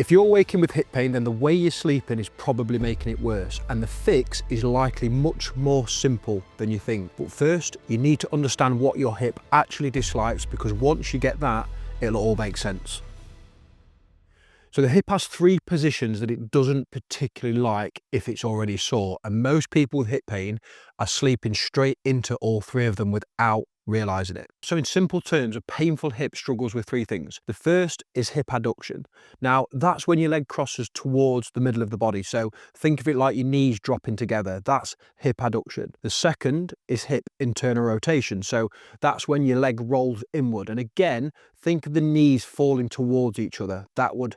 If you're waking with hip pain, then the way you're sleeping is probably making it worse, and the fix is likely much more simple than you think. But first, you need to understand what your hip actually dislikes, because once you get that, it'll all make sense. So the hip has three positions that it doesn't particularly like if it's already sore, and most people with hip pain are sleeping straight into all three of them without realizing it. So in simple terms, a painful hip struggles with three things. The first is hip adduction. Now that's when your leg crosses towards the middle of the body. So think of it like your knees dropping together. That's hip adduction. The second is hip internal rotation. So that's when your leg rolls inward. And again, think of the knees falling towards each other. That would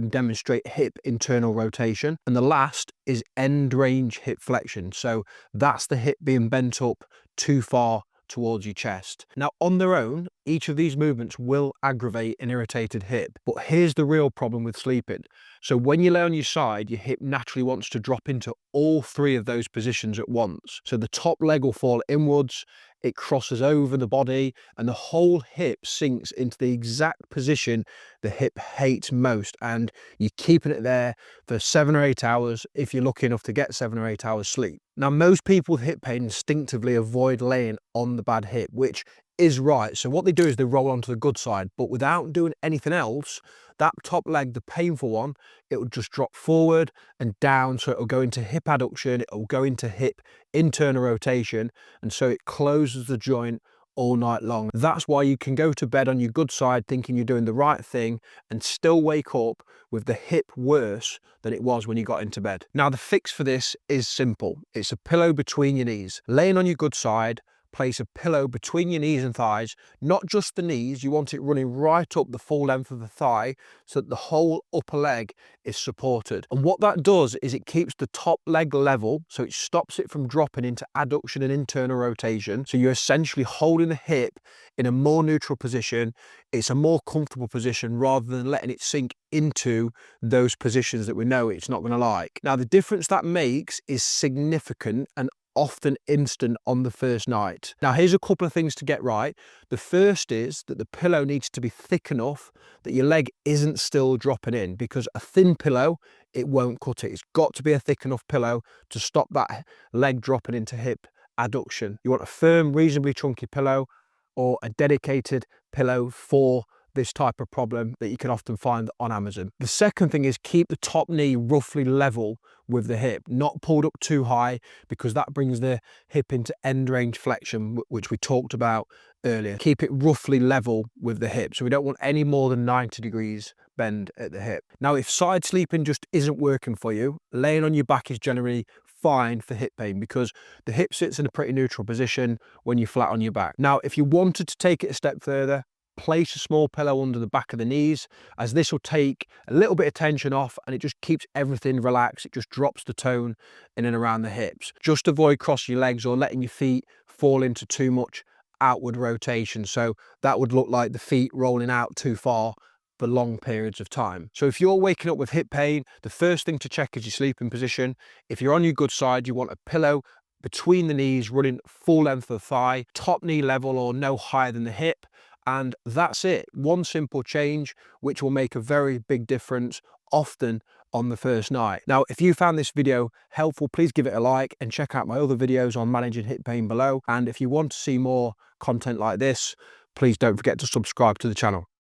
demonstrate hip internal rotation. And the last is end range hip flexion. So that's the hip being bent up too far towards your chest. Now on their own, each of these movements will aggravate an irritated hip, but here's the real problem with sleeping. So when you lay on your side, your hip naturally wants to drop into all three of those positions at once. So the top leg will fall inwards, it crosses over the body, and the whole hip sinks into the exact position the hip hates most, and you're keeping it there for 7 or 8 hours if you're lucky enough to get 7 or 8 hours sleep. Now most people with hip pain instinctively avoid laying on the bad hip, which is right. So what they do is they roll onto the good side, but without doing anything else, that top leg, the painful one, it will just drop forward and down. So it'll go into hip adduction, it'll go into hip internal rotation, and so it closes the joint all night long. That's why you can go to bed on your good side thinking you're doing the right thing and still wake up with the hip worse than it was when you got into bed. Now the fix for this is simple. It's a pillow between your knees. Laying on your good side, place a pillow between your knees and thighs, not just the knees. You want it running right up the full length of the thigh so that the whole upper leg is supported. And what that does is it keeps the top leg level, so it stops it from dropping into adduction and internal rotation. So you're essentially holding the hip in a more neutral position. It's a more comfortable position rather than letting it sink into those positions that we know it's not going to like. Now the difference that makes is significant and often instant on the first night. Now here's a couple of things to get right. The first is that the pillow needs to be thick enough that your leg isn't still dropping in, because a thin pillow, it won't cut it. It's got to be a thick enough pillow to stop that leg dropping into hip adduction. You want a firm, reasonably chunky pillow, or a dedicated pillow for this type of problem that you can often find on Amazon. The second thing is keep the top knee roughly level with the hip, not pulled up too high, because that brings the hip into end range flexion, which we talked about earlier. Keep it roughly level with the hip. So we don't want any more than 90 degrees bend at the hip. Now, if side sleeping just isn't working for you, laying on your back is generally fine for hip pain, because the hip sits in a pretty neutral position when you're flat on your back. Now, if you wanted to take it a step further, place a small pillow under the back of the knees, as this will take a little bit of tension off and it just keeps everything relaxed. It just drops the tone in and around the hips. Just avoid crossing your legs or letting your feet fall into too much outward rotation. So that would look like the feet rolling out too far for long periods of time. So if you're waking up with hip pain, the first thing to check is your sleeping position. If you're on your good side, you want a pillow between the knees running full length of the thigh, top knee level or no higher than the hip. And that's it. One simple change, which will make a very big difference, often on the first night. Now, if you found this video helpful, please give it a like and check out my other videos on managing hip pain below. And if you want to see more content like this, please don't forget to subscribe to the channel.